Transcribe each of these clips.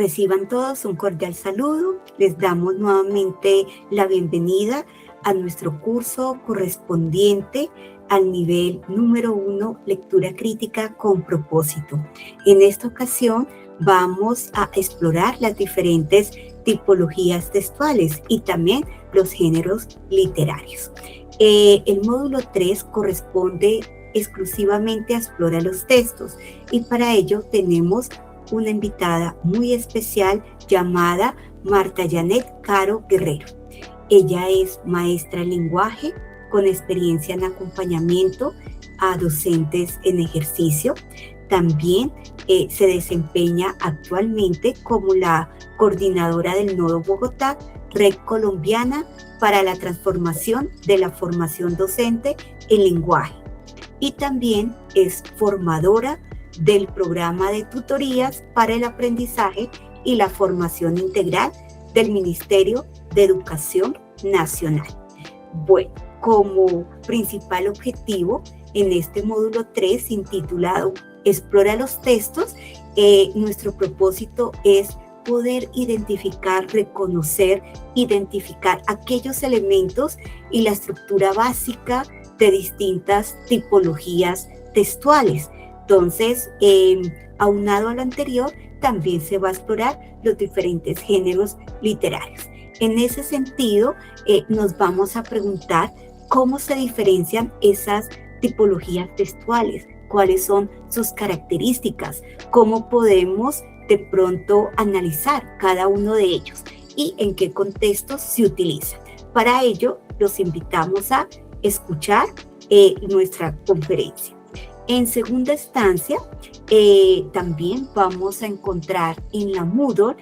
Reciban todos un cordial saludo. Les damos nuevamente la bienvenida a nuestro curso correspondiente al nivel número 1, lectura crítica con propósito. En esta ocasión vamos a explorar las diferentes tipologías textuales y también los géneros literarios. El módulo 3 corresponde exclusivamente a explorar los textos y para ello tenemos una invitada muy especial llamada Marta Janet Caro Guerrero. Ella es maestra en lenguaje con experiencia en acompañamiento a docentes en ejercicio. También se desempeña actualmente como la coordinadora del Nodo Bogotá, Red Colombiana para la Transformación de la Formación Docente en Lenguaje. Y también es formadora del programa de tutorías para el aprendizaje y la formación integral del Ministerio de Educación Nacional. Bueno, como principal objetivo en este módulo 3 intitulado Explora los textos, nuestro propósito es poder identificar, reconocer, identificar aquellos elementos y la estructura básica de distintas tipologías textuales. Entonces, aunado a lo anterior, también se va a explorar los diferentes géneros literarios. En ese sentido, nos vamos a preguntar cómo se diferencian esas tipologías textuales, cuáles son sus características, cómo podemos de pronto analizar cada uno de ellos y en qué contextos se utilizan. Para ello, los invitamos a escuchar nuestra conferencia. En segunda instancia, también vamos a encontrar en la Moodle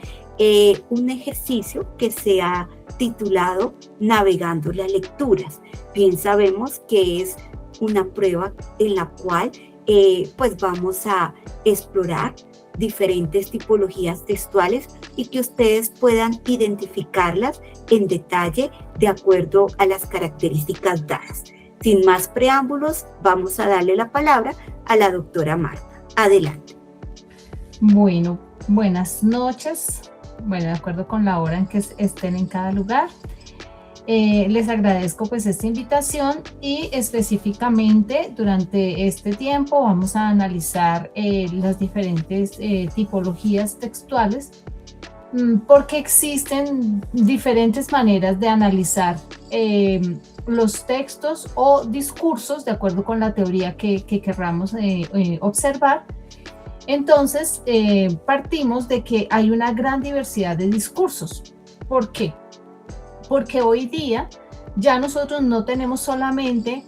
un ejercicio que se ha titulado Navegando las lecturas. Bien sabemos que es una prueba en la cual pues vamos a explorar diferentes tipologías textuales y que ustedes puedan identificarlas en detalle de acuerdo a las características dadas. Sin más preámbulos, vamos a darle la palabra a la doctora Marta. Adelante. Bueno, buenas noches. Bueno, de acuerdo con la hora en que estén en cada lugar. Les agradezco pues esta invitación y específicamente durante este tiempo vamos a analizar las diferentes tipologías textuales porque existen diferentes maneras de analizar los textos o discursos de acuerdo con la teoría que querramos observar. Entonces, partimos de que hay una gran diversidad de discursos. ¿Por qué? Porque hoy día ya nosotros no tenemos solamente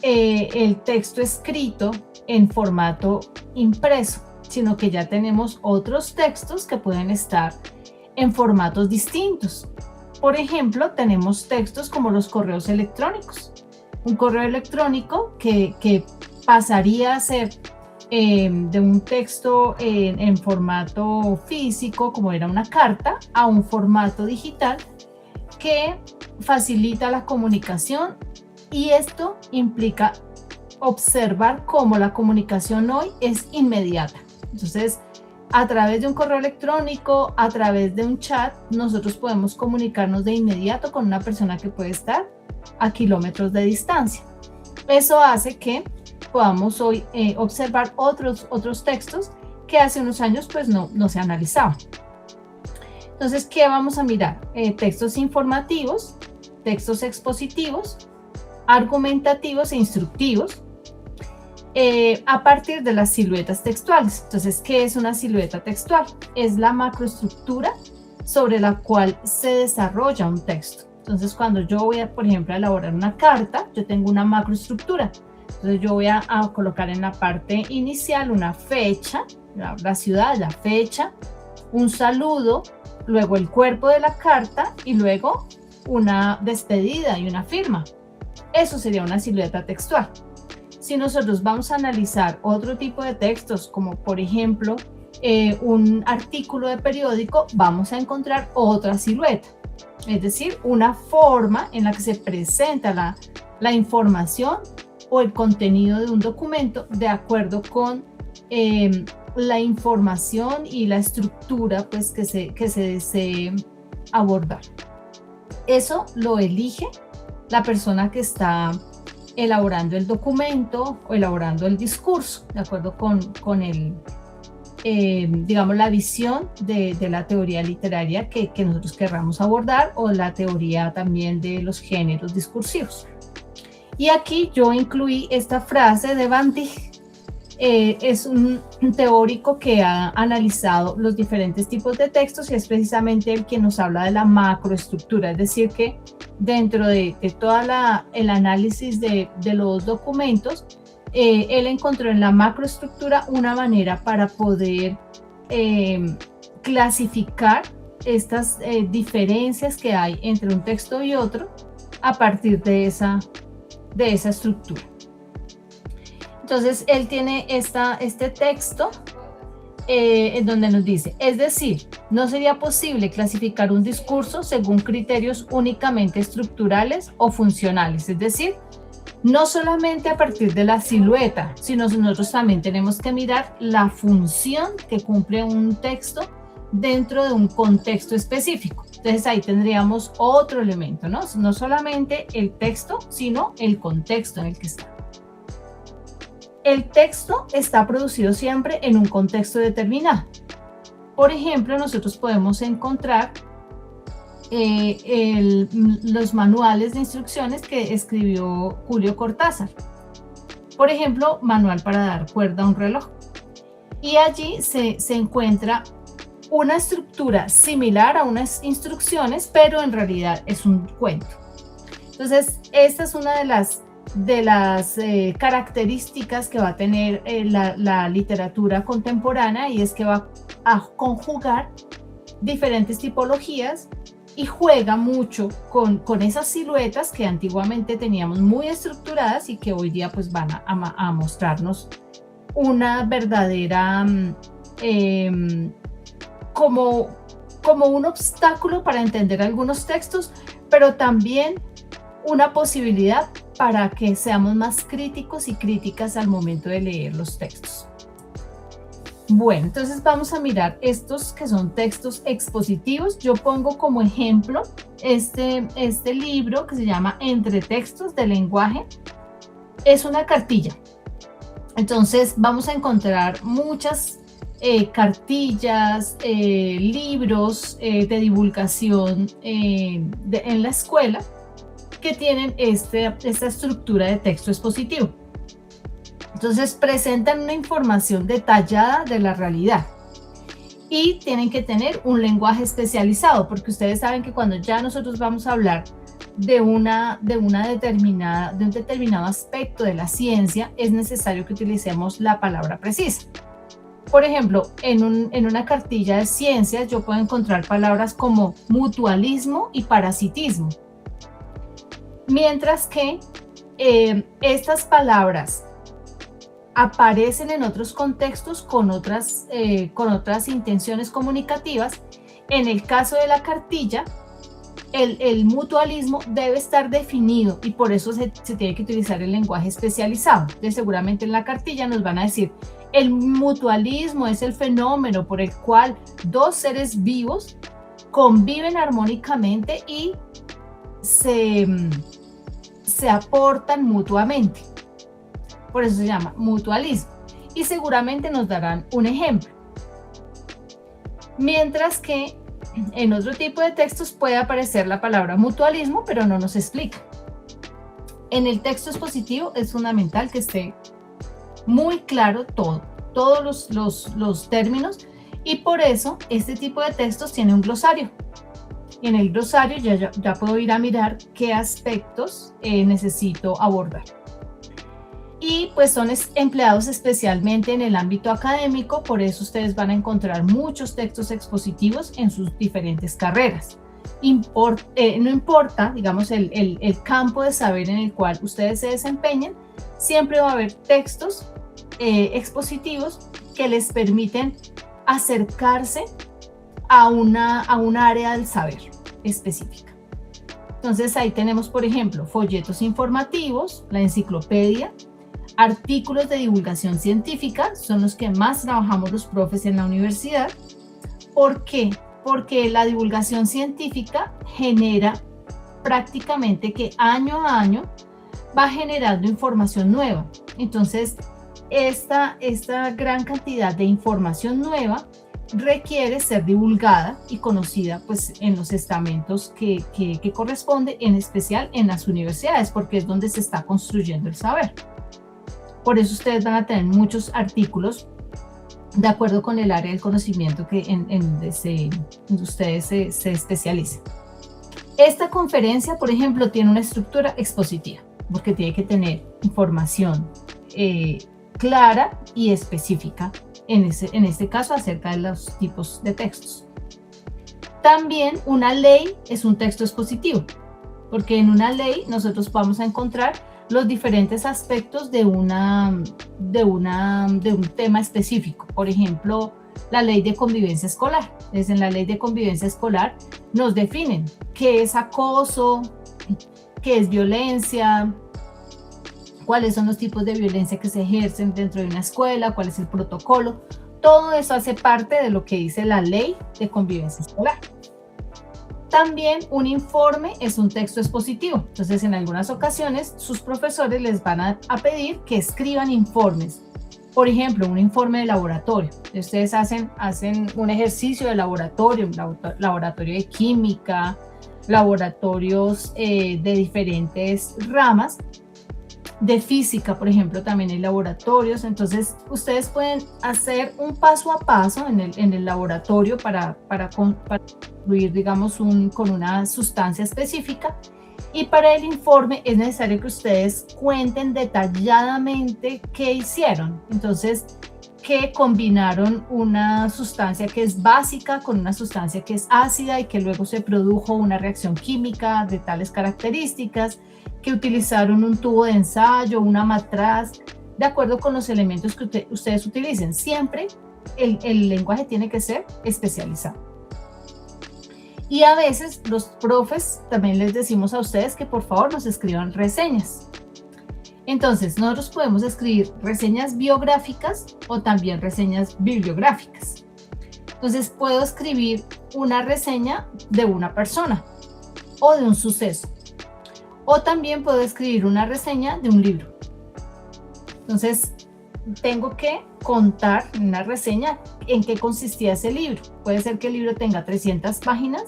el texto escrito en formato impreso, sino que ya tenemos otros textos que pueden estar en formatos distintos. Por ejemplo, tenemos textos como los correos electrónicos. Un correo electrónico que pasaría a ser de un texto en formato físico, como era una carta, a un formato digital que facilita la comunicación, y esto implica observar cómo la comunicación hoy es inmediata. Entonces, a través de un correo electrónico, a través de un chat, nosotros podemos comunicarnos de inmediato con una persona que puede estar a kilómetros de distancia. Eso hace que podamos hoy observar otros textos que hace unos años pues no se analizaban. Entonces, ¿qué vamos a mirar? Textos informativos, textos expositivos, argumentativos e instructivos, a partir de las siluetas textuales. Entonces, ¿qué es una silueta textual? Es la macroestructura sobre la cual se desarrolla un texto. Entonces, cuando yo voy a, por ejemplo, a elaborar una carta, yo tengo una macroestructura. Entonces, yo voy a colocar en la parte inicial una fecha, la ciudad, la fecha, un saludo, luego el cuerpo de la carta y luego una despedida y una firma. Eso sería una silueta textual. Si nosotros vamos a analizar otro tipo de textos, como por ejemplo un artículo de periódico, vamos a encontrar otra silueta, es decir, una forma en la que se presenta la información o el contenido de un documento de acuerdo con la información y la estructura pues, que se desee abordar. Eso lo elige la persona que está elaborando el documento o elaborando el discurso, de acuerdo con el, digamos, la visión de la teoría literaria que nosotros querramos abordar, o la teoría también de los géneros discursivos. Y aquí yo incluí esta frase de Van Dijk. Es un teórico que ha analizado los diferentes tipos de textos y es precisamente el que nos habla de la macroestructura, es decir, que dentro de todo el análisis de los documentos, él encontró en la macroestructura una manera para poder clasificar estas diferencias que hay entre un texto y otro a partir de esa estructura. Entonces, él tiene este texto en donde nos dice, es decir, no sería posible clasificar un discurso según criterios únicamente estructurales o funcionales, es decir, no solamente a partir de la silueta, sino nosotros también tenemos que mirar la función que cumple un texto dentro de un contexto específico. Entonces ahí tendríamos otro elemento, ¿no? No solamente el texto, sino el contexto en el que está. El texto está producido siempre en un contexto determinado. Por ejemplo, nosotros podemos encontrar los manuales de instrucciones que escribió Julio Cortázar. Por ejemplo, manual para dar cuerda a un reloj. Y allí se encuentra una estructura similar a unas instrucciones, pero en realidad es un cuento. Entonces, esta es una de las características que va a tener la literatura contemporánea, y es que va a conjugar diferentes tipologías y juega mucho con esas siluetas que antiguamente teníamos muy estructuradas y que hoy día pues van a mostrarnos una verdadera como un obstáculo para entender algunos textos, pero también una posibilidad para que seamos más críticos y críticas al momento de leer los textos. Bueno, entonces vamos a mirar estos que son textos expositivos. Yo pongo como ejemplo este libro que se llama Entre textos de lenguaje. Es una cartilla. Entonces vamos a encontrar muchas cartillas, libros de divulgación en la escuela que tienen esta estructura de texto expositivo. Entonces presentan una información detallada de la realidad y tienen que tener un lenguaje especializado, porque ustedes saben que cuando ya nosotros vamos a hablar de un determinado aspecto de la ciencia, es necesario que utilicemos la palabra precisa. Por ejemplo, en una cartilla de ciencias yo puedo encontrar palabras como mutualismo y parasitismo, mientras que estas palabras aparecen en otros contextos con otras intenciones comunicativas. En el caso de la cartilla, el mutualismo debe estar definido y por eso se tiene que utilizar el lenguaje especializado. Entonces, seguramente en la cartilla nos van a decir, el mutualismo es el fenómeno por el cual dos seres vivos conviven armónicamente y se aportan mutuamente. Por eso se llama mutualismo. Y seguramente nos darán un ejemplo. Mientras que en otro tipo de textos puede aparecer la palabra mutualismo, pero no nos explica. En el texto expositivo es fundamental que esté muy claro todos los términos, y por eso este tipo de textos tiene un glosario. En el glosario ya puedo ir a mirar qué aspectos necesito abordar. Y pues son empleados especialmente en el ámbito académico, por eso ustedes van a encontrar muchos textos expositivos en sus diferentes carreras. No importa, digamos, el campo de saber en el cual ustedes se desempeñen, siempre va a haber textos expositivos que les permiten acercarse a una área del saber específica. Entonces ahí tenemos, por ejemplo, folletos informativos, la enciclopedia, artículos de divulgación científica, son los que más trabajamos los profes en la universidad. ¿Por qué? Porque la divulgación científica genera prácticamente que año a año va generando información nueva. Entonces, esta gran cantidad de información nueva requiere ser divulgada y conocida pues, en los estamentos que corresponde, en especial en las universidades, porque es donde se está construyendo el saber. Por eso ustedes van a tener muchos artículos de acuerdo con el área del conocimiento que en ustedes se especialicen. Esta conferencia, por ejemplo, tiene una estructura expositiva, porque tiene que tener información clara y específica, en este caso, acerca de los tipos de textos. También una ley es un texto expositivo, porque en una ley nosotros vamos a encontrar los diferentes aspectos de un tema específico. Por ejemplo, la ley de convivencia escolar. Entonces, en la ley de convivencia escolar nos definen qué es acoso, qué es violencia, cuáles son los tipos de violencia que se ejercen dentro de una escuela, cuál es el protocolo. Todo eso hace parte de lo que dice la ley de convivencia escolar. También un informe es un texto expositivo. Entonces, en algunas ocasiones, sus profesores les van a pedir que escriban informes. Por ejemplo, un informe de laboratorio. Ustedes hacen un ejercicio de laboratorio, laboratorio de química, laboratorios de diferentes ramas. De física, por ejemplo, también hay laboratorios. Entonces, ustedes pueden hacer un paso a paso en el laboratorio para construir, digamos, con una sustancia específica. Y para el informe es necesario que ustedes cuenten detalladamente qué hicieron. Entonces, que combinaron una sustancia que es básica con una sustancia que es ácida y que luego se produjo una reacción química de tales características, que utilizaron un tubo de ensayo, una matraz, de acuerdo con los elementos que ustedes utilicen. Siempre el lenguaje tiene que ser especializado. Y a veces los profes también les decimos a ustedes que por favor nos escriban reseñas. Entonces, nosotros podemos escribir reseñas biográficas o también reseñas bibliográficas. Entonces, puedo escribir una reseña de una persona o de un suceso. O también puedo escribir una reseña de un libro. Entonces, tengo que contar en una reseña en qué consistía ese libro. Puede ser que el libro tenga 300 páginas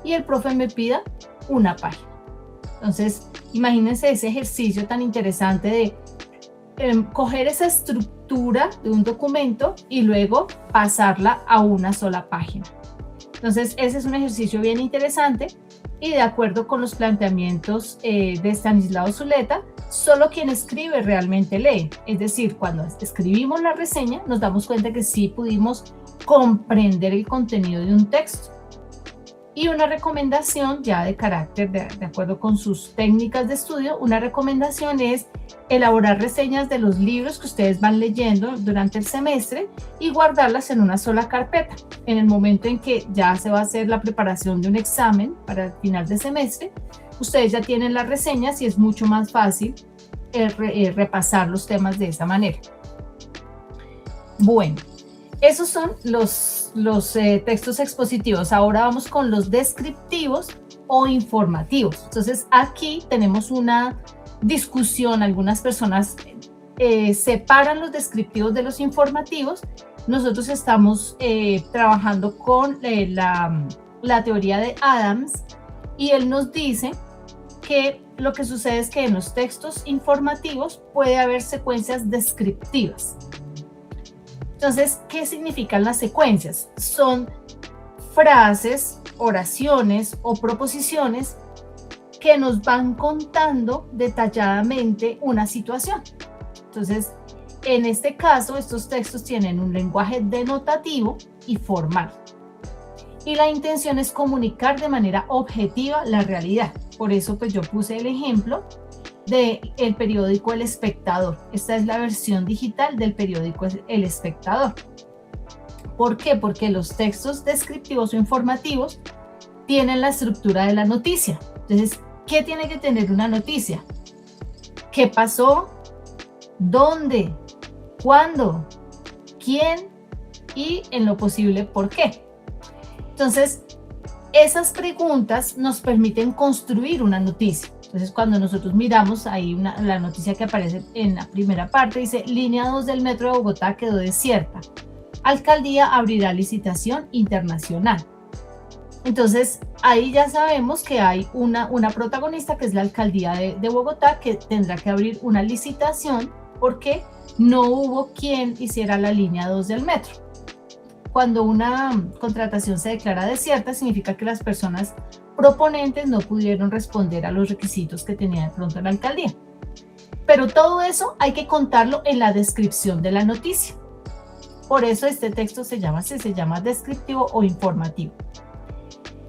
y el profe me pida una página. Entonces, imagínense ese ejercicio tan interesante de coger esa estructura de un documento y luego pasarla a una sola página. Entonces, ese es un ejercicio bien interesante y de acuerdo con los planteamientos de Estanislao Zuleta, solo quien escribe realmente lee. Es decir, cuando escribimos la reseña, nos damos cuenta que sí pudimos comprender el contenido de un texto. Y una recomendación ya de carácter, de acuerdo con sus técnicas de estudio, una recomendación es elaborar reseñas de los libros que ustedes van leyendo durante el semestre y guardarlas en una sola carpeta. En el momento en que ya se va a hacer la preparación de un examen para el final de semestre, ustedes ya tienen las reseñas y es mucho más fácil repasar los temas de esa manera. Bueno, esos son los textos expositivos. Ahora vamos con los descriptivos o informativos. Entonces, aquí tenemos una discusión. Algunas personas separan los descriptivos de los informativos. Nosotros estamos trabajando con la teoría de Adams y él nos dice que lo que sucede es que en los textos informativos puede haber secuencias descriptivas. Entonces, ¿qué significan las secuencias? Son frases, oraciones o proposiciones que nos van contando detalladamente una situación. Entonces, en este caso, estos textos tienen un lenguaje denotativo y formal. Y la intención es comunicar de manera objetiva la realidad. Por eso, pues yo puse el ejemplo del periódico El Espectador. Esta es la versión digital del periódico El Espectador. ¿Por qué? Porque los textos descriptivos o informativos tienen la estructura de la noticia. Entonces, ¿qué tiene que tener una noticia? ¿Qué pasó? ¿Dónde? ¿Cuándo? ¿Quién? Y en lo posible, ¿por qué? Entonces, esas preguntas nos permiten construir una noticia. Entonces, cuando nosotros miramos ahí la noticia que aparece en la primera parte, dice, línea 2 del metro de Bogotá quedó desierta. Alcaldía abrirá licitación internacional. Entonces, ahí ya sabemos que hay una protagonista, que es la alcaldía de Bogotá, que tendrá que abrir una licitación porque no hubo quien hiciera la línea 2 del metro. Cuando una contratación se declara desierta, significa que las personas proponentes no pudieron responder a los requisitos que tenía de pronto la alcaldía. Pero todo eso hay que contarlo en la descripción de la noticia. Por eso este texto se llama descriptivo o informativo.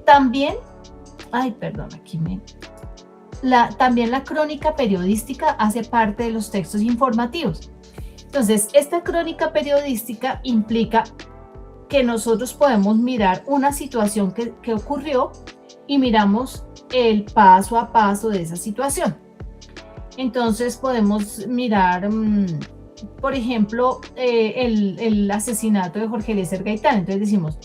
También, también la crónica periodística hace parte de los textos informativos. Entonces, esta crónica periodística implica que nosotros podemos mirar una situación que ocurrió y miramos el paso a paso de esa situación. Entonces podemos mirar, por ejemplo, el asesinato de Jorge Eliezer Gaitán. Entonces decimos,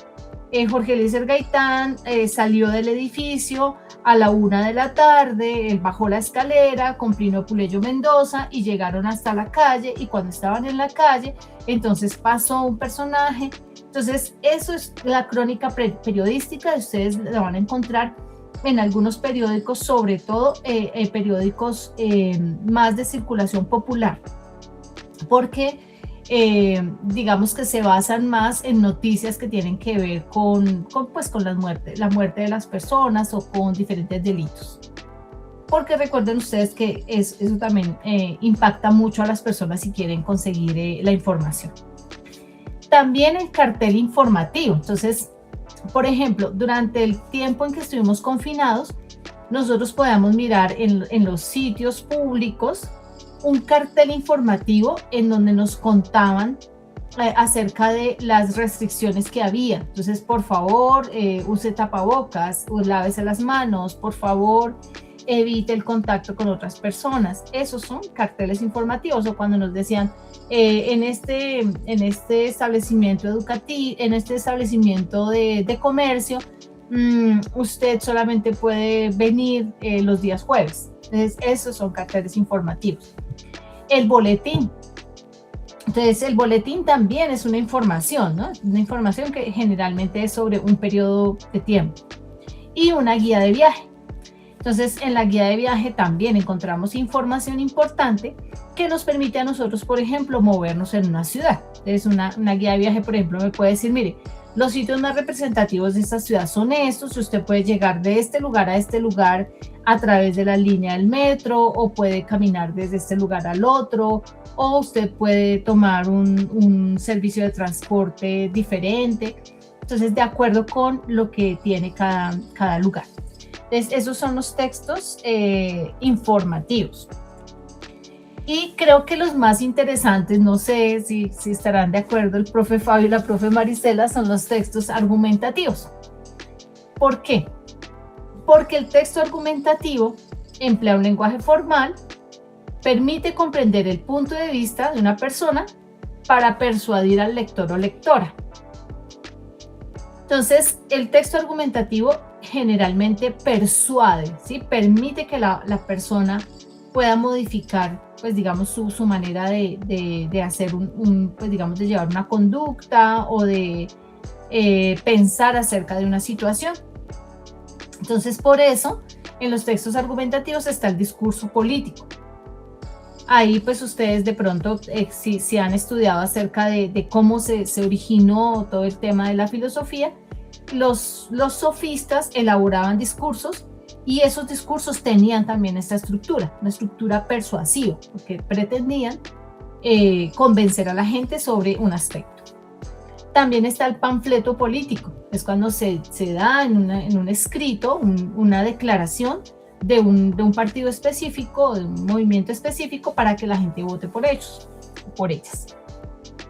Jorge Eliezer Gaitán salió del edificio a la 1 de la tarde, él bajó la escalera con Plinio Puleyo Mendoza y llegaron hasta la calle, y cuando estaban en la calle, entonces pasó un personaje. Entonces, eso es la crónica periodística, ustedes la van a encontrar en algunos periódicos, sobre todo periódicos más de circulación popular, porque digamos que se basan más en noticias que tienen que ver con la muerte de las personas o con diferentes delitos. Porque recuerden ustedes que eso también impacta mucho a las personas si quieren conseguir la información. También el cartel informativo. Entonces, por ejemplo, durante el tiempo en que estuvimos confinados, nosotros podíamos mirar en los sitios públicos un cartel informativo en donde nos contaban acerca de las restricciones que había. Entonces, por favor, use tapabocas, lávese las manos, por favor, evite el contacto con otras personas. Esos son carteles informativos. O cuando nos decían, en este establecimiento educativo, en este establecimiento de comercio, usted solamente puede venir los días jueves. Entonces, esos son carteles informativos. El boletín. Entonces, el boletín también es una información, ¿no? Una información que generalmente es sobre un periodo de tiempo. Y una guía de viaje. Entonces, en la guía de viaje también encontramos información importante que nos permite a nosotros, por ejemplo, movernos en una ciudad. Entonces, una guía de viaje, por ejemplo, me puede decir, mire, los sitios más representativos de esta ciudad son estos, usted puede llegar de este lugar a este lugar a través de la línea del metro, o puede caminar desde este lugar al otro, o usted puede tomar un servicio de transporte diferente. Entonces, de acuerdo con lo que tiene cada lugar. Entonces, esos son los textos informativos. Y creo que los más interesantes, no sé si estarán de acuerdo el profe Fabio y la profe Marisela, son los textos argumentativos. ¿Por qué? Porque el texto argumentativo emplea un lenguaje formal, permite comprender el punto de vista de una persona para persuadir al lector o lectora. Entonces, el texto argumentativo generalmente persuade, ¿sí? Permite que la persona pueda modificar, pues digamos, su manera de hacer pues digamos, de llevar una conducta o de pensar acerca de una situación. Entonces, por eso, en los textos argumentativos está el discurso político. Ahí, pues, ustedes de pronto, si han estudiado acerca de cómo se originó todo el tema de la filosofía, los sofistas elaboraban discursos, y esos discursos tenían también esta estructura, una estructura persuasiva, porque pretendían convencer a la gente sobre un aspecto. También está el panfleto político, es cuando se da en un escrito una declaración de un partido específico, de un movimiento específico, para que la gente vote por ellos, por ellas.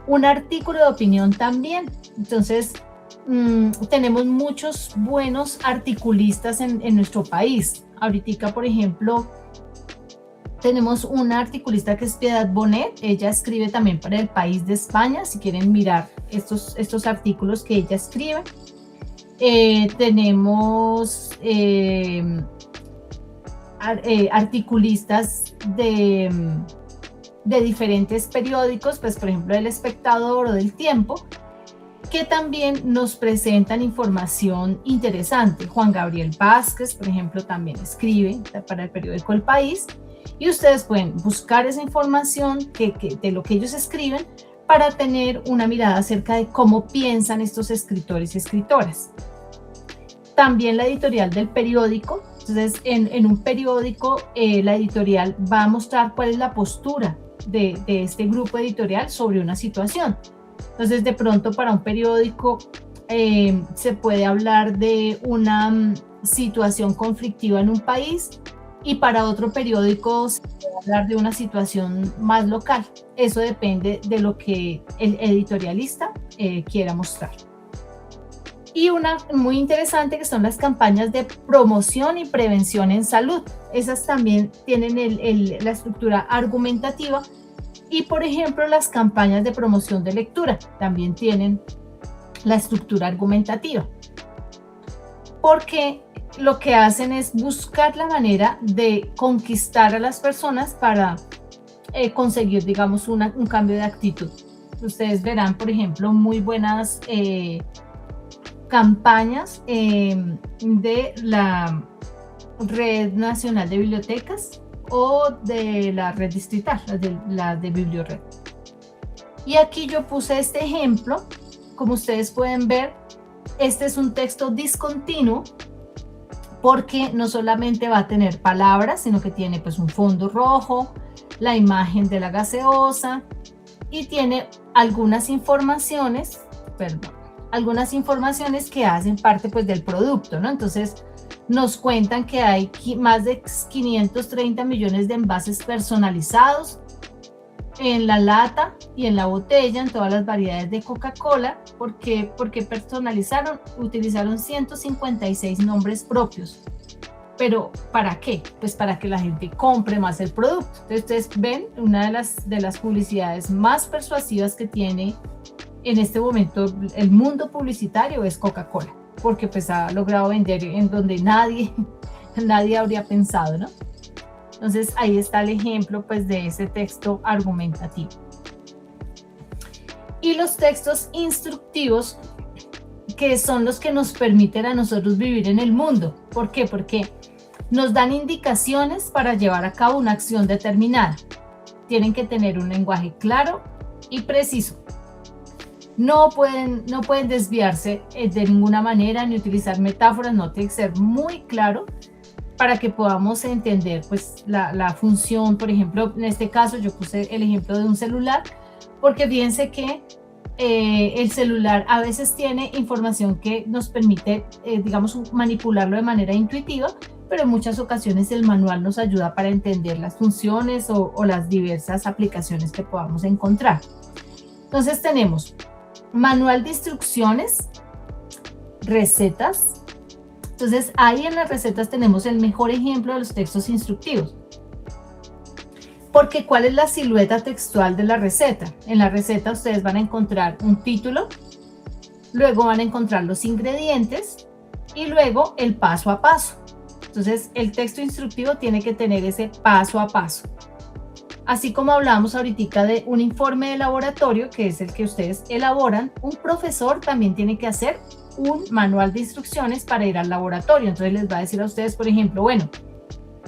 Un artículo de opinión también. Entonces, tenemos muchos buenos articulistas en nuestro país. Ahorita, por ejemplo, Tenemos una articulista que es Piedad Bonet, ella escribe también para El País de España, si quieren mirar estos artículos que ella escribe. Tenemos articulistas de diferentes periódicos, pues por ejemplo El Espectador o del Tiempo, que también nos presentan información interesante. Juan Gabriel Vázquez, por ejemplo, también escribe para el periódico El País, y ustedes pueden buscar esa información de lo que ellos escriben para tener una mirada acerca de cómo piensan estos escritores y escritoras. También la editorial del periódico. Entonces, en un periódico, la editorial va a mostrar cuál es la postura de este grupo editorial sobre una situación. Entonces, de pronto, para un periódico se puede hablar de una situación conflictiva en un país, y para otro periódico se puede hablar de una situación más local. Eso depende de lo que el editorialista quiera mostrar. Y una muy interesante que son las campañas de promoción y prevención en salud. Esas también tienen la estructura argumentativa, y por ejemplo las campañas de promoción de lectura también tienen la estructura argumentativa, porque lo que hacen es buscar la manera de conquistar a las personas para conseguir, digamos, un cambio de actitud. Ustedes verán, por ejemplo, muy buenas campañas de la Red Nacional de Bibliotecas o de la Red Distrital, la de Bibliored. Y aquí yo puse este ejemplo. Como ustedes pueden ver, este es un texto discontinuo, porque no solamente va a tener palabras, sino que tiene pues un fondo rojo, la imagen de la gaseosa, y tiene algunas informaciones que hacen parte pues del producto, ¿no? Entonces nos cuentan que hay más de 530 millones de envases personalizados en la lata y en la botella, en todas las variedades de Coca-Cola. Porque utilizaron 156 nombres propios. ¿Pero para qué? Pues para que la gente compre más el producto. Entonces ustedes ven, una de las publicidades más persuasivas que tiene en este momento el mundo publicitario es Coca-Cola, porque pues ha logrado vender en donde nadie habría pensado, ¿no? Entonces ahí está el ejemplo pues de ese texto argumentativo. Y los textos instructivos, que son los que nos permiten a nosotros vivir en el mundo. ¿Por qué? Porque nos dan indicaciones para llevar a cabo una acción determinada. Tienen que tener un lenguaje claro y preciso. No pueden desviarse de ninguna manera, ni utilizar metáforas. No, tiene que ser muy claro para que podamos entender pues la función. Por ejemplo, en este caso yo puse el ejemplo de un celular, porque fíjense que el celular a veces tiene información que nos permite, digamos, manipularlo de manera intuitiva, pero en muchas ocasiones el manual nos ayuda para entender las funciones o las diversas aplicaciones que podamos encontrar. Entonces tenemos manual de instrucciones, recetas. Entonces ahí en las recetas tenemos el mejor ejemplo de los textos instructivos. Porque ¿cuál es la silueta textual de la receta? En la receta ustedes van a encontrar un título, luego van a encontrar los ingredientes y luego el paso a paso. Entonces el texto instructivo tiene que tener ese paso a paso. Así como hablábamos ahorita de un informe de laboratorio, que es el que ustedes elaboran, un profesor también tiene que hacer un manual de instrucciones para ir al laboratorio. Entonces les va a decir a ustedes, por ejemplo, bueno,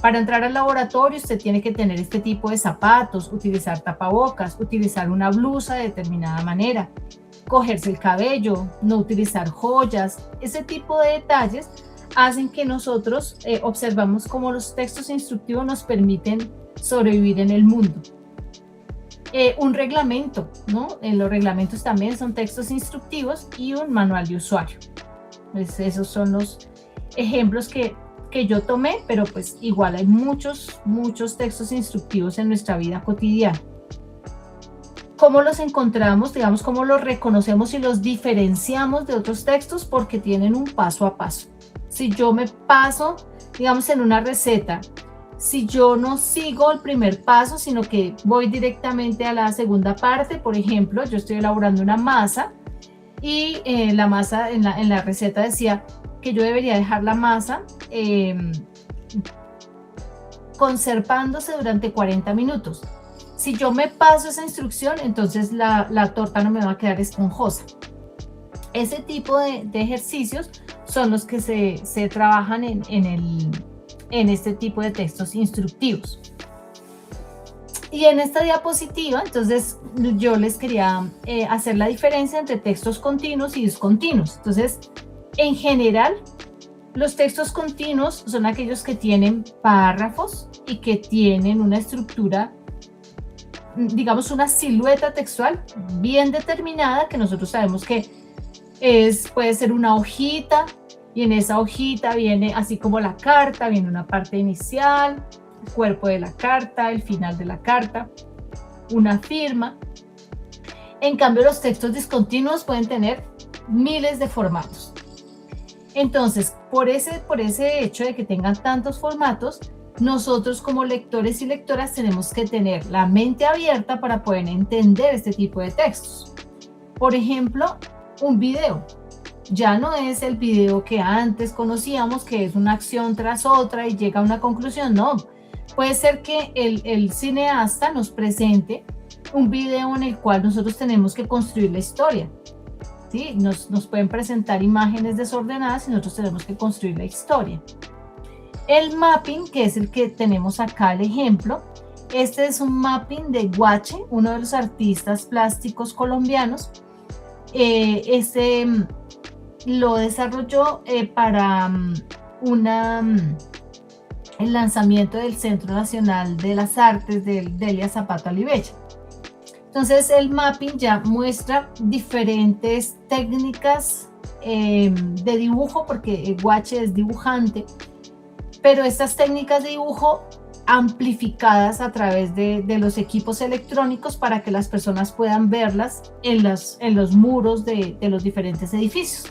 para entrar al laboratorio usted tiene que tener este tipo de zapatos, utilizar tapabocas, utilizar una blusa de determinada manera, cogerse el cabello, no utilizar joyas. Ese tipo de detalles hacen que nosotros observamos cómo los textos instructivos nos permiten sobrevivir en el mundo. Un reglamento, ¿no? Los reglamentos también son textos instructivos, y un manual de usuario. Pues esos son los ejemplos que yo tomé, pero pues igual hay muchos textos instructivos en nuestra vida cotidiana. ¿Cómo los encontramos? Digamos, ¿cómo los reconocemos y los diferenciamos de otros textos? Porque tienen un paso a paso. Si yo me paso, digamos, en una receta, si yo no sigo el primer paso, sino que voy directamente a la segunda parte. Por ejemplo, yo estoy elaborando una masa y la masa en la receta decía que yo debería dejar la masa conservándose durante 40 minutos. Si yo me paso esa instrucción, entonces la torta no me va a quedar esponjosa. Ese tipo de ejercicios son los que se trabajan en este tipo de textos instructivos. Y en esta diapositiva, entonces, yo les quería hacer la diferencia entre textos continuos y discontinuos. Entonces, en general, los textos continuos son aquellos que tienen párrafos y que tienen una estructura, digamos, una silueta textual bien determinada, que nosotros sabemos que puede ser una hojita, y en esa hojita viene, así como la carta, viene una parte inicial, el cuerpo de la carta, el final de la carta, una firma. En cambio, los textos discontinuos pueden tener miles de formatos. Entonces, por ese hecho de que tengan tantos formatos, nosotros como lectores y lectoras tenemos que tener la mente abierta para poder entender este tipo de textos. Por ejemplo, un video. Ya no es el video que antes conocíamos, que es una acción tras otra y llega a una conclusión. No, puede ser que el cineasta nos presente un video en el cual nosotros tenemos que construir la historia. ¿Sí? Nos pueden presentar imágenes desordenadas y nosotros tenemos que construir la historia. El mapping, que es el que tenemos acá, el ejemplo, este es un mapping de Guache, uno de los artistas plásticos colombianos. Lo desarrolló para el lanzamiento del Centro Nacional de las Artes de Delia Zapata Olivella. Entonces el mapping ya muestra diferentes técnicas de dibujo, porque Guache es dibujante, pero estas técnicas de dibujo amplificadas a través de los equipos electrónicos para que las personas puedan verlas en los muros de los diferentes edificios.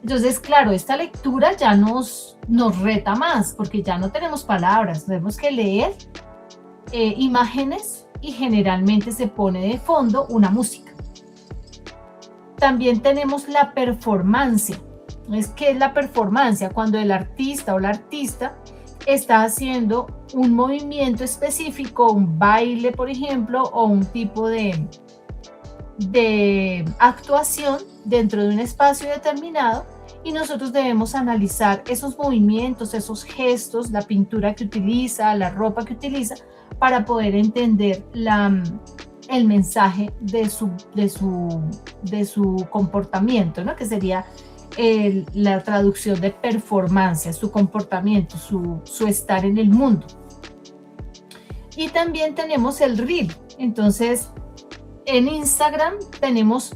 Entonces, claro, esta lectura ya nos reta más, porque ya no tenemos palabras, tenemos que leer imágenes y generalmente se pone de fondo una música. También tenemos la performance. ¿Qué es la performance? Cuando el artista o la artista está haciendo un movimiento específico, un baile, por ejemplo, o un tipo de actuación dentro de un espacio determinado, y nosotros debemos analizar esos movimientos, esos gestos, la pintura que utiliza, la ropa que utiliza, para poder entender el mensaje de su comportamiento, ¿no? Que sería la traducción de performance, su comportamiento, su estar en el mundo. Y también tenemos el reel. Entonces, en Instagram tenemos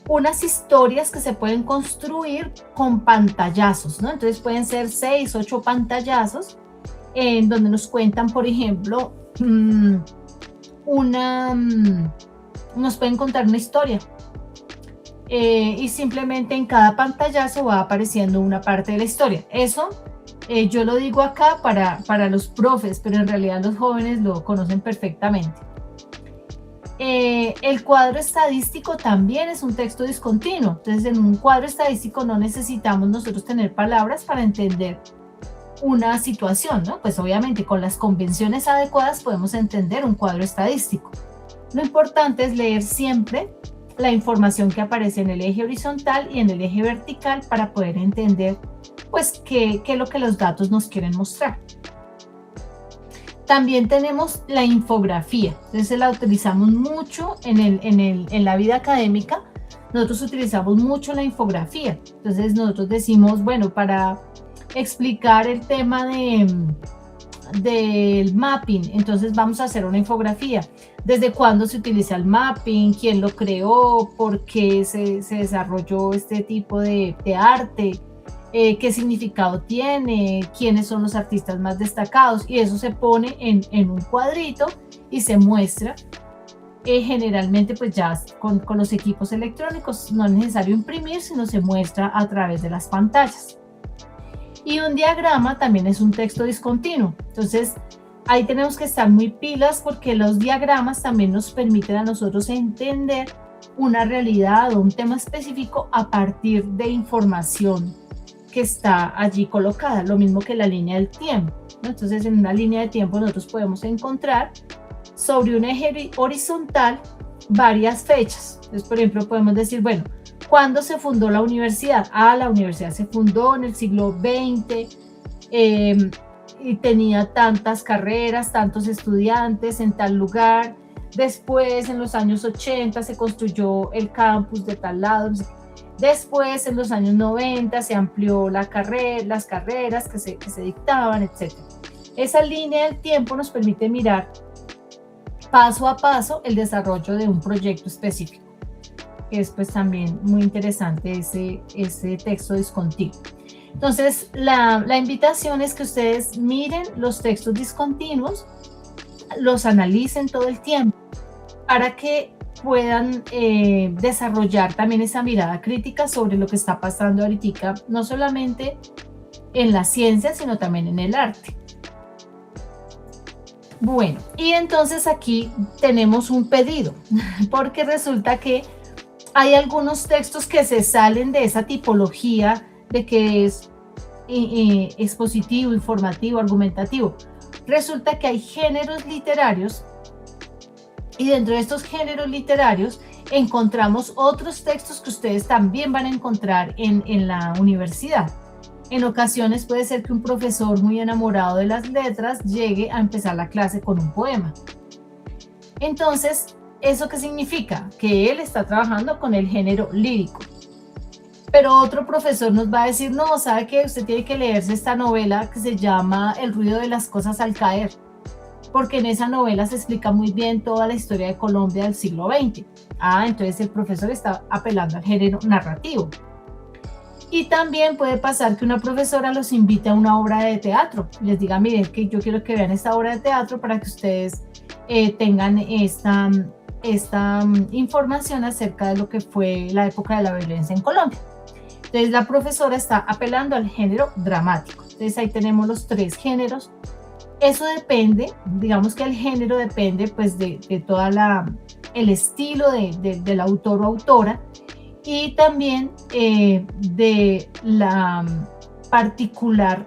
unas historias que se pueden construir con pantallazos, ¿no? Entonces pueden ser 6, 8 pantallazos en donde nos cuentan, por ejemplo, nos pueden contar una historia. Y simplemente en cada pantallazo va apareciendo una parte de la historia. Eso yo lo digo acá para los profes, pero en realidad los jóvenes lo conocen perfectamente. El cuadro estadístico también es un texto discontinuo. Entonces, en un cuadro estadístico no necesitamos nosotros tener palabras para entender una situación, ¿no? Pues obviamente con las convenciones adecuadas podemos entender un cuadro estadístico. Lo importante es leer siempre la información que aparece en el eje horizontal y en el eje vertical para poder entender, pues, qué es lo que los datos nos quieren mostrar. También tenemos la infografía. Entonces la utilizamos mucho en la vida académica. Nosotros utilizamos mucho la infografía. Entonces nosotros decimos, bueno, para explicar el tema del mapping, entonces vamos a hacer una infografía. ¿Desde cuándo se utiliza el mapping? ¿Quién lo creó? ¿Por qué se desarrolló este tipo de arte? ¿Qué significado tiene? ¿Quiénes son los artistas más destacados? Y eso se pone en un cuadrito y se muestra. Generalmente pues ya con los equipos electrónicos no es necesario imprimir, sino se muestra a través de las pantallas. Y un diagrama también es un texto discontinuo. Entonces, ahí tenemos que estar muy pilas porque los diagramas también nos permiten a nosotros entender una realidad o un tema específico a partir de información que está allí colocada, lo mismo que la línea del tiempo, ¿no? Entonces, en una línea de tiempo nosotros podemos encontrar sobre un eje horizontal varias fechas. Entonces, por ejemplo, podemos decir, bueno, ¿cuándo se fundó la universidad? La universidad se fundó en el siglo XX y tenía tantas carreras, tantos estudiantes en tal lugar. Después, en los años 80, se construyó el campus de tal lado. Después, en los años 90, se amplió las carreras que se dictaban, etc. Esa línea del tiempo nos permite mirar paso a paso el desarrollo de un proyecto específico, que es pues también muy interesante ese texto discontinuo. Entonces, la invitación es que ustedes miren los textos discontinuos, los analicen todo el tiempo, para que puedan desarrollar también esa mirada crítica sobre lo que está pasando ahorita, no solamente en la ciencia, sino también en el arte. Bueno, y entonces aquí tenemos un pedido, porque resulta que hay algunos textos que se salen de esa tipología de que es expositivo, informativo, argumentativo. Resulta que hay géneros literarios y dentro de estos géneros literarios encontramos otros textos que ustedes también van a encontrar en la universidad. En ocasiones puede ser que un profesor muy enamorado de las letras llegue a empezar la clase con un poema. Entonces, ¿eso qué significa? Que él está trabajando con el género lírico. Pero otro profesor nos va a decir, no, ¿sabe qué? Usted tiene que leerse esta novela que se llama El ruido de las cosas al caer, porque en esa novela se explica muy bien toda la historia de Colombia del siglo XX. Entonces el profesor está apelando al género narrativo. Y también puede pasar que una profesora los invite a una obra de teatro. Les diga, miren, que yo quiero que vean esta obra de teatro para que ustedes tengan esta información acerca de lo que fue la época de la violencia en Colombia. Entonces la profesora está apelando al género dramático. Entonces ahí tenemos los tres géneros. Eso depende, digamos que el género depende pues de todo el estilo del autor o autora y también de la particular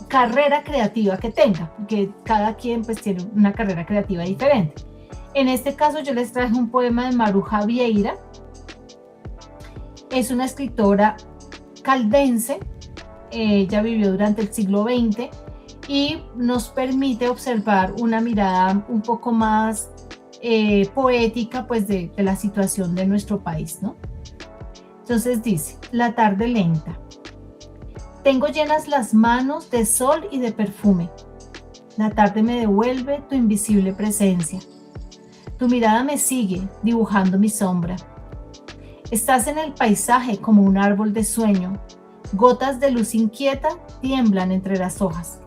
carrera creativa que tenga, que cada quien pues tiene una carrera creativa diferente. En este caso yo les traje un poema de Maruja Vieira. Es una escritora caldense, ella vivió durante el siglo XX y nos permite observar una mirada un poco más poética pues de la situación de nuestro país, ¿no? Entonces dice, la tarde lenta. Tengo llenas las manos de sol y de perfume. La tarde me devuelve tu invisible presencia. Tu mirada me sigue dibujando mi sombra. Estás en el paisaje como un árbol de sueño. Gotas de luz inquieta tiemblan entre las hojas.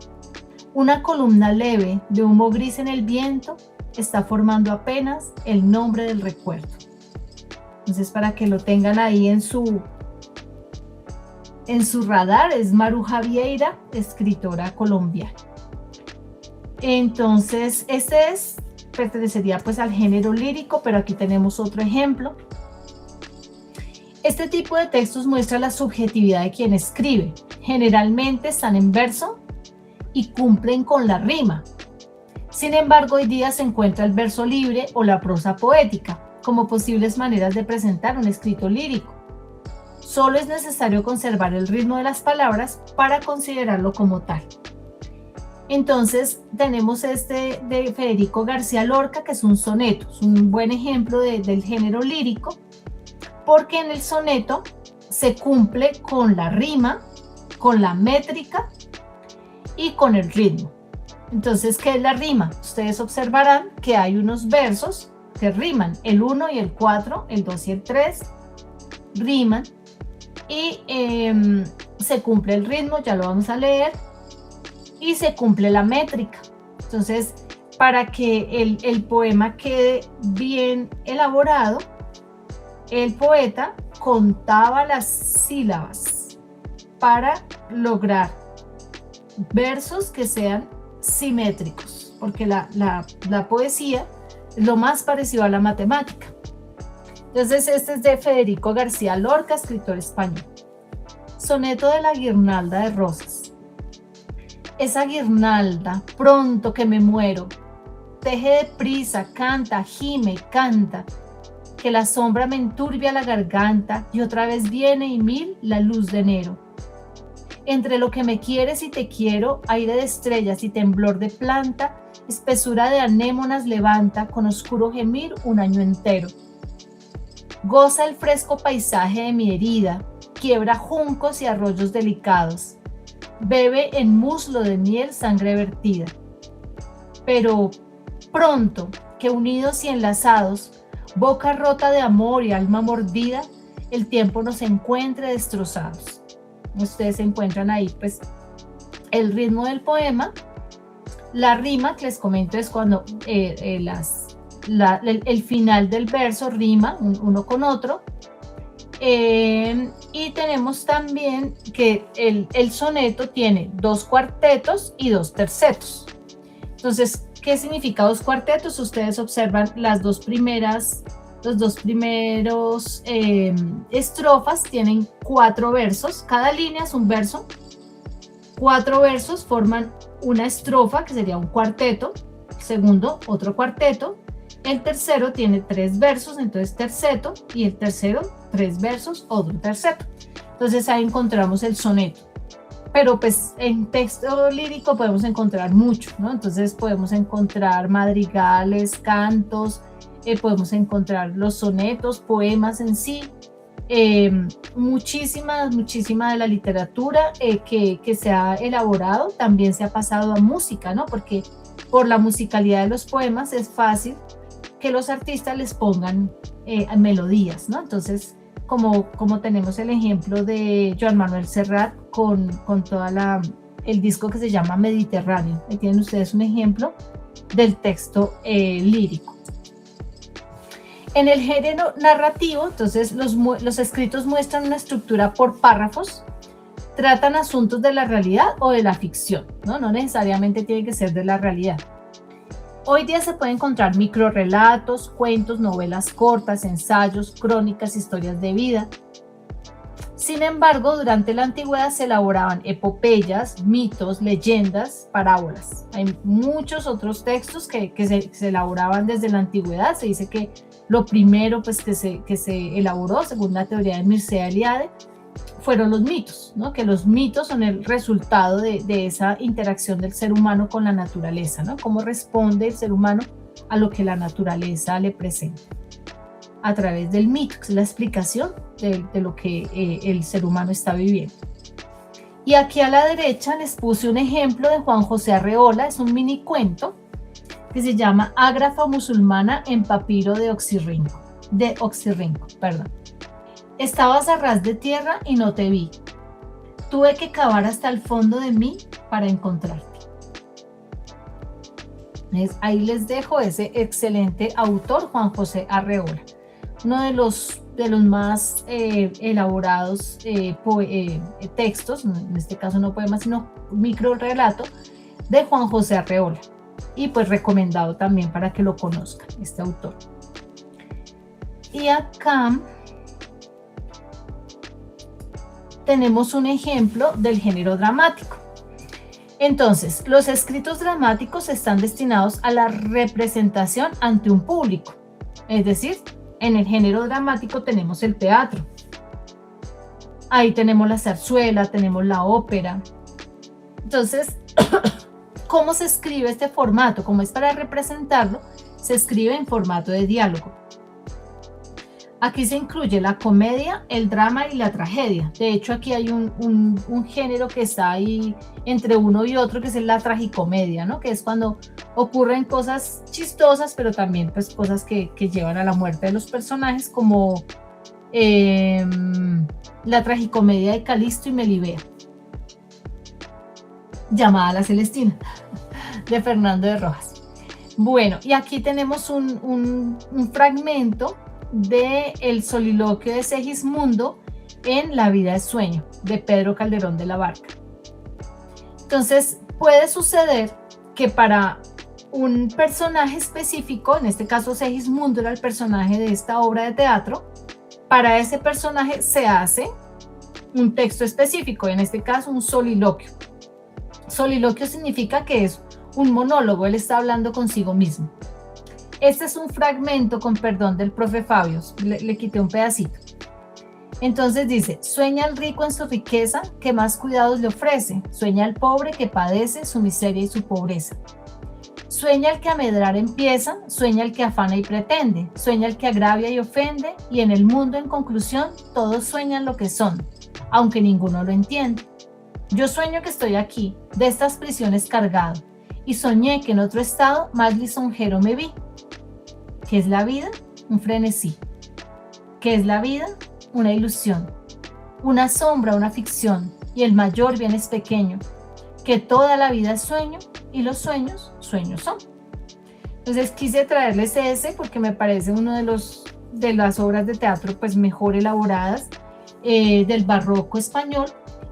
Una columna leve de humo gris en el viento está formando apenas el nombre del recuerdo. Entonces, para que lo tengan ahí en su radar, es Maruja Vieira, escritora colombiana. Entonces, pertenecería pues al género lírico, pero aquí tenemos otro ejemplo. Este tipo de textos muestra la subjetividad de quien escribe. Generalmente están en verso y cumplen con la rima. Sin embargo, hoy día se encuentra el verso libre o la prosa poética como posibles maneras de presentar un escrito lírico. Solo es necesario conservar el ritmo de las palabras para considerarlo como tal. Entonces, tenemos de Federico García Lorca, que es un soneto, es un buen ejemplo del género lírico, porque en el soneto se cumple con la rima, con la métrica y con el ritmo. Entonces, ¿qué es la rima? Ustedes observarán que hay unos versos que riman, el 1 y el 4, el 2 y el 3 riman y se cumple el ritmo, ya lo vamos a leer, y se cumple la métrica. Entonces, para que el poema quede bien elaborado, el poeta contaba las sílabas para lograr versos que sean simétricos, porque la poesía es lo más parecido a la matemática. Entonces, este es de Federico García Lorca, escritor español. Soneto de la guirnalda de rosas. Esa guirnalda, pronto que me muero, teje deprisa, canta, gime, canta, que la sombra me enturbia la garganta y otra vez viene y mil la luz de enero. Entre lo que me quieres y te quiero, aire de estrellas y temblor de planta, espesura de anémonas levanta con oscuro gemir un año entero. Goza el fresco paisaje de mi herida, quiebra juncos y arroyos delicados, bebe en muslo de miel sangre vertida. Pero pronto, que unidos y enlazados, boca rota de amor y alma mordida, el tiempo nos encuentre destrozados. Ustedes se encuentran ahí, pues, el ritmo del poema. La rima que les comento es cuando el final del verso rima uno con otro. Y tenemos también que el soneto tiene 2 cuartetos y 2 tercetos. Entonces, ¿qué significa 2 cuartetos? Ustedes observan los dos primeros estrofas tienen 4 versos, cada línea es un verso, 4 versos forman una estrofa que sería un cuarteto, segundo otro cuarteto, el tercero tiene 3 versos, entonces terceto, y el tercero 3 versos, otro terceto. Entonces ahí encontramos el soneto. Pero pues en texto lírico podemos encontrar mucho, ¿no? Entonces podemos encontrar madrigales, cantos, podemos encontrar los sonetos, poemas en sí, muchísima de la literatura que se ha elaborado también se ha pasado a música, ¿no? Porque por la musicalidad de los poemas es fácil que los artistas les pongan melodías, ¿no? Entonces, como tenemos el ejemplo de Joan Manuel Serrat con todo el disco que se llama Mediterráneo. Ahí tienen ustedes un ejemplo del texto lírico. En el género narrativo, entonces, los escritos muestran una estructura por párrafos, tratan asuntos de la realidad o de la ficción, ¿no? No necesariamente tiene que ser de la realidad. Hoy día se pueden encontrar microrrelatos, cuentos, novelas cortas, ensayos, crónicas, historias de vida. Sin embargo, durante la antigüedad se elaboraban epopeyas, mitos, leyendas, parábolas. Hay muchos otros textos que se elaboraban desde la antigüedad. Se dice que lo primero pues, que se elaboró, según la teoría de Mircea Eliade, fueron los mitos, ¿no? Que los mitos son el resultado de esa interacción del ser humano con la naturaleza, ¿no? Cómo responde el ser humano a lo que la naturaleza le presenta a través del mito, que es la explicación de lo que el ser humano está viviendo. Y aquí a la derecha les puse un ejemplo de Juan José Arreola, es un mini cuento que se llama Ágrafa musulmana en papiro de Oxirrinco. Estabas a ras de tierra y no te vi. Tuve que cavar hasta el fondo de mí para encontrarte. Ahí les dejo ese excelente autor, Juan José Arreola. Uno de los más elaborados textos, en este caso no poemas, sino microrrelato, de Juan José Arreola. Y pues recomendado también para que lo conozcan, este autor. Y acá tenemos un ejemplo del género dramático. Entonces, los escritos dramáticos están destinados a la representación ante un público. Es decir, en el género dramático tenemos el teatro. Ahí tenemos la zarzuela, tenemos la ópera. Entonces, ¿cómo se escribe este formato? Como es para representarlo, se escribe en formato de diálogo. Aquí se incluye la comedia, el drama y la tragedia. De hecho, aquí hay un género que está ahí entre uno y otro, que es la tragicomedia, ¿no? Que es cuando ocurren cosas chistosas, pero también pues, cosas que llevan a la muerte de los personajes, como la tragicomedia de Calisto y Melibea, llamada La Celestina, de Fernando de Rojas. Bueno, y aquí tenemos un fragmento de el soliloquio de Segismundo en La vida es sueño, de Pedro Calderón de la Barca. Entonces, puede suceder que para un personaje específico, en este caso Segismundo era el personaje de esta obra de teatro, para ese personaje se hace un texto específico, en este caso un soliloquio. Soliloquio significa que es un monólogo, él está hablando consigo mismo. Este es un fragmento, con perdón del profe Fabio, le quité un pedacito. Entonces dice, sueña el rico en su riqueza, que más cuidados le ofrece. Sueña el pobre que padece su miseria y su pobreza. Sueña el que a medrar empieza, sueña el que afana y pretende, sueña el que agravia y ofende, y en el mundo, en conclusión, todos sueñan lo que son, aunque ninguno lo entiende. Yo sueño que estoy aquí, de estas prisiones cargado, y soñé que en otro estado más lisonjero me vi. ¿Qué es la vida? Un frenesí. ¿Qué es la vida? Una ilusión, una sombra, una ficción, y el mayor bien es pequeño, que toda la vida es sueño, y los sueños, sueños son. Entonces quise traerles ese porque me parece uno de las obras de teatro pues mejor elaboradas del barroco español,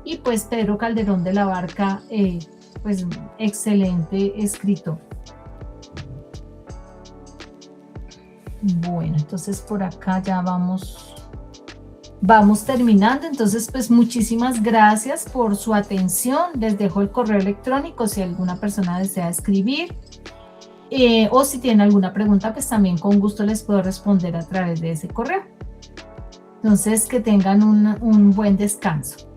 y pues Pedro Calderón de la Barca, pues excelente escritor. Bueno, entonces por acá ya vamos terminando. Entonces pues muchísimas gracias por su atención. Les dejo el correo electrónico si alguna persona desea escribir, o si tienen alguna pregunta pues también con gusto les puedo responder a través de ese correo. Entonces que tengan un buen descanso.